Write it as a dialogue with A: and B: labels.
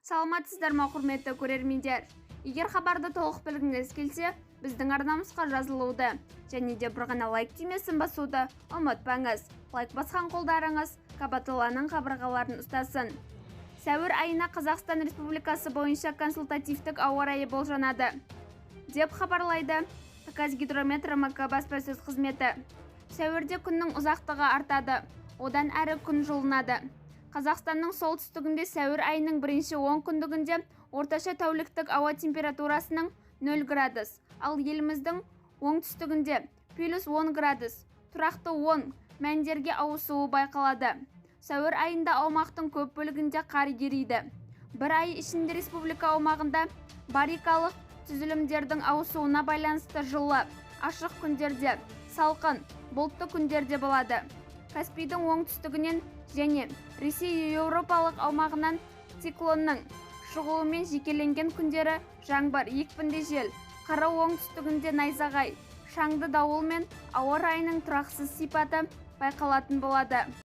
A: Саламатсыздар ма, құрметті көрермендер? Егер хабарды толық білгіңіз келсе, біздің арнамызға жазылуды және де бір ғана лайк түймесін басуды ұмытпаңыз. Лайк басқан қолдарыңыз Кабаталаның қабырғаларын ұстасын. Сәуір айына Қазақстан Республикасы бойынша консультативтік ауа райы болжанады, деп хабарлайды Қазгидромет РМК баспасөз қызметі. Сәуірде күннің ұзақтығы артады, одан әрі күн жылынады. Қазақстанның солтүстігінде сәуір айының бірінші 10 күндігінде орташа тәуліктік ауа температурасының 0 градус, ал еліміздің оңтүстігінде плюс 10 градус, тұрақты 10 мәндерге ауысуы байқалады. Сәуір айында аумақтың көп бөлігінде қар ериді. Бір ай ішінде республика аумағында барикалық түзілімдердің ауысуына байланысты жылы, ашық күндерде, салқын, бұлтты күндерде болады. Каспийдің оңтүстігінен және Ресей еуропалық аумағынан циклонның шығуымен жекеленген күндері жаңбыр, екпінді жел, қара оңтүстігінде найзағай, шаңды дауыл мен ауа райының тұрақсыз сипаты байқалатын болады.